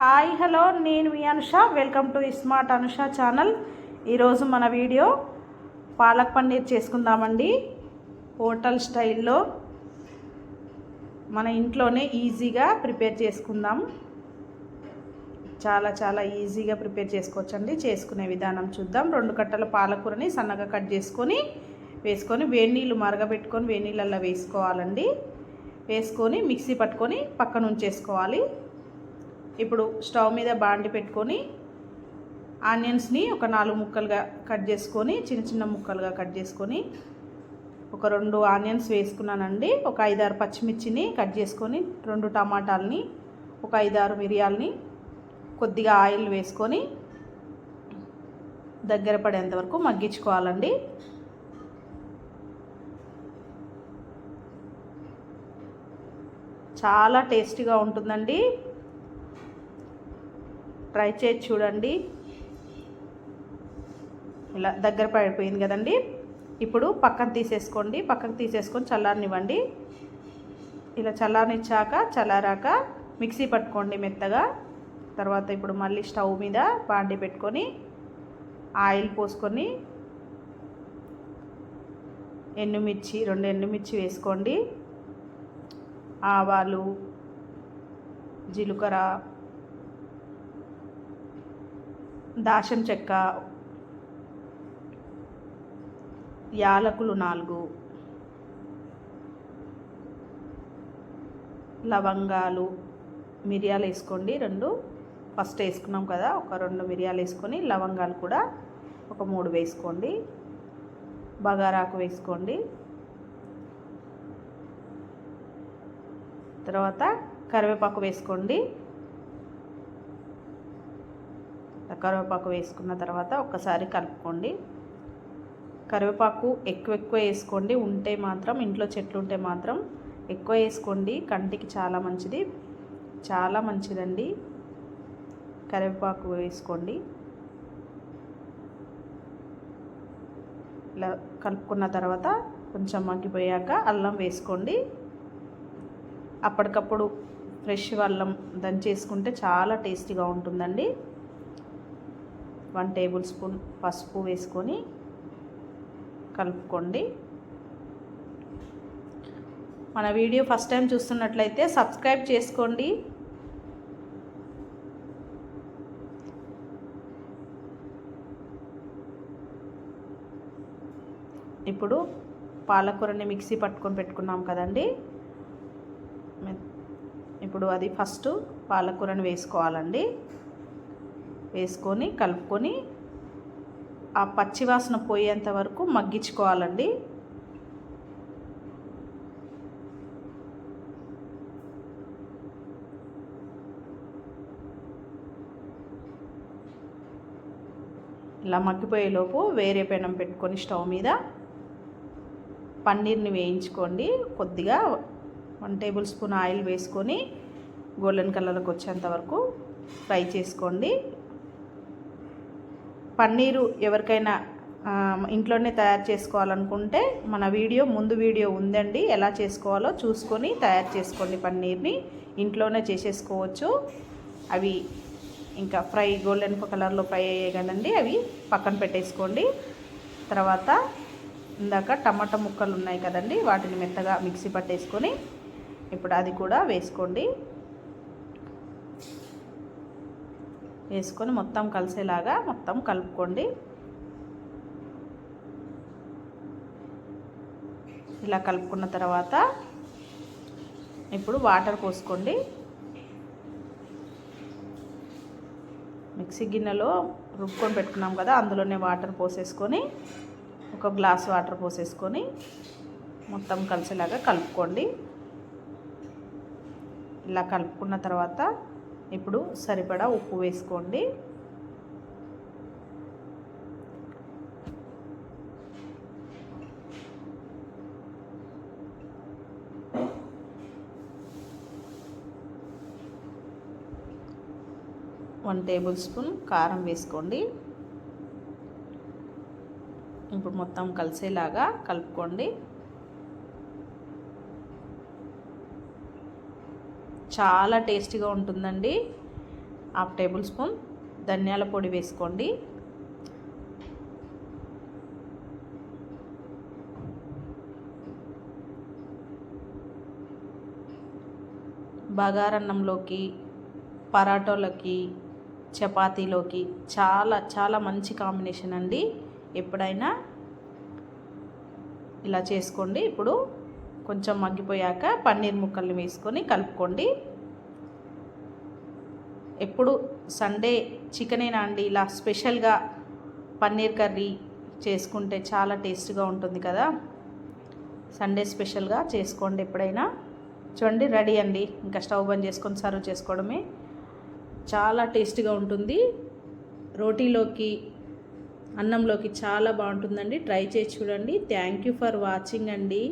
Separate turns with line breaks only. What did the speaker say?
Hi hello నేను మీ Anusha. Welcome to smart Anusha channel. ఈరోజు మన వీడియో పాలక్ పన్నీర్ చేసుకుందామండి. హోటల్ స్టైల్లో మన ఇంట్లోనే ఈజీగా ప్రిపేర్ చేసుకుందాం. చాలా ఈజీగా ప్రిపేర్ చేసుకోవచ్చండి. చేసుకునే విధానం చూద్దాం. 2 కట్టల పాలకూరని సన్నగా కట్ చేసుకొని వేసుకొని వేడి నీళ్ళు మరగబెట్టుకొని వేడి నీళ్ళల్లో వేసుకోవాలండి. వేసుకొని మిక్సీ పట్టుకొని పక్కన ఉంచేసుకోవాలి. ఇప్పుడు స్టవ్ మీద బాండి పెట్టుకొని ఆనియన్స్ని ఒక 4 ముక్కలుగా కట్ చేసుకొని చిన్న ముక్కలుగా కట్ చేసుకొని ఒక 2 ఆనియన్స్ వేసుకున్నానండి. ఒక 5-6 పచ్చిమిర్చిని కట్ చేసుకొని 2 టమాటాలని ఒక 5-6 మిరియాలని కొద్దిగా ఆయిల్ వేసుకొని దగ్గర పడేంత వరకు మగ్గించుకోవాలండి. చాలా టేస్టీగా ఉంటుందండి. ట్రై చేసి చూడండి. ఇలా దగ్గర పడిపోయింది కదండి. ఇప్పుడు పక్కన తీసేసుకోండి. పక్కకు తీసుకొని చల్లారనివ్వండి. ఇలా చల్లారాక మిక్సీ పట్టుకోండి మెత్తగా. తర్వాత ఇప్పుడు మళ్ళీ స్టవ్ మీద బాండి పెట్టుకొని ఆయిల్ పోసుకొని ఎండుమిర్చి 2 ఎండుమిర్చి వేసుకోండి. ఆవాలు, జీలకర్ర, దాల్చిన చెక్క, యాలకులు 4, లవంగాలు, మిరియాలు వేసుకోండి 2. ఫస్ట్ వేసుకున్నాం కదా, ఒక 2 మిరియాలు వేసుకొని లవంగాలు కూడా ఒక 3 వేసుకోండి. బగారాకు వేసుకోండి. తర్వాత కరివేపాకు వేసుకోండి. కరివేపాకు వేసుకున్న తర్వాత ఒక్కసారి కలుపుకోండి. కరివేపాకు ఎక్కువ వేసుకోండి. ఉంటే మాత్రం ఇంట్లో చెట్లు ఉంటే మాత్రం ఎక్కువ వేసుకోండి. కంటికి చాలా మంచిదండి. కరివేపాకు వేసుకోండి. ఇలా కలుపుకున్న తర్వాత కొంచెం మగ్గిపోయాక అల్లం వేసుకోండి. అప్పటికప్పుడు ఫ్రెష్ అల్లం దంచేసుకుంటే చాలా టేస్టీగా ఉంటుందండి. 1 టేబుల్ స్పూన్ పసుపు వేసుకొని కలుపుకోండి. మన వీడియో ఫస్ట్ టైం చూస్తున్నట్లయితే సబ్స్క్రైబ్ చేసుకోండి. ఇప్పుడు పాలకూరని మిక్సీ పట్టుకొని పెట్టుకున్నాం కదండి. ఇప్పుడు అది ఫస్ట్ పాలకూరని వేసుకోవాలండి. వేసుకొని కలుపుకొని ఆ పచ్చివాసన పోయేంత వరకు మగ్గించుకోవాలండి. ఇలా మగ్గిపోయేలోపు వేరే పెనం పెట్టుకొని స్టవ్ మీద పన్నీర్ని వేయించుకోండి. కొద్దిగా 1 టేబుల్ స్పూన్ ఆయిల్ వేసుకొని గోల్డెన్ కలర్కి వచ్చేంత వరకు ఫ్రై చేసుకోండి. పన్నీరు ఎవరికైనా ఇంట్లోనే తయారు చేసుకోవాలనుకుంటే మన ముందు వీడియో ఉందండి. ఎలా చేసుకోవాలో చూసుకొని తయారు చేసుకోండి. పన్నీర్ని ఇంట్లోనే చేసేసుకోవచ్చు. అవి ఇంకా గోల్డెన్ కలర్లో ఫ్రై అయ్యాయి కదండి, అవి పక్కన పెట్టేసుకోండి. తర్వాత ఇందాక టమాటా ముక్కలు ఉన్నాయి కదండి, వాటిని మెత్తగా మిక్సీ పట్టేసుకొని ఇప్పుడు అది కూడా వేసుకోండి. వేసుకొని మొత్తం కలిసేలాగా మొత్తం కలుపుకోండి. ఇలా కలుపుకున్న తర్వాత ఇప్పుడు వాటర్ పోసుకోండి. మిక్సీ గిన్నెలో రుబ్బుకొని పెట్టుకున్నాం కదా, అందులోనే వాటర్ పోసేసుకొని ఒక గ్లాస్ వాటర్ పోసేసుకొని మొత్తం కలిసేలాగా కలుపుకోండి. ఇలా కలుపుకున్న తర్వాత ఇప్పుడు సరిపడా ఉప్పు వేసుకోండి. వన్ టేబుల్ స్పూన్ కారం వేసుకోండి. ఇప్పుడు మొత్తం కలిసేలాగా కలుపుకోండి. చాలా టేస్టీగా ఉంటుందండి. 1/2 టేబుల్ స్పూన్ ధనియాల పొడి వేసుకోండి. బగారన్నంలోకి, పరాటోలకి, చపాతీలోకి చాలా చాలా మంచి కాంబినేషన్ అండి. ఎప్పుడైనా ఇలా చేసుకోండి. ఇప్పుడు కొంచెం మగ్గిపోయాక పన్నీర్ ముక్కల్ని వేసుకొని కలుపుకోండి. ఎప్పుడు సండే చికెనేనా అండి, ఇలా స్పెషల్గా పన్నీర్ కర్రీ చేసుకుంటే చాలా టేస్ట్గా ఉంటుంది కదా. సండే స్పెషల్గా చేసుకోండి ఎప్పుడైనా. చూడండి రెడీ అండి. ఇంకా స్టవ్ బంద్ చేసుకొని సర్వ్ చేసుకోవడమే. చాలా టేస్ట్గా ఉంటుంది. రోటీలోకి, అన్నంలోకి చాలా బాగుంటుందండి. ట్రై చేసి చూడండి. థ్యాంక్ యూ ఫర్ వాచింగ్ అండి.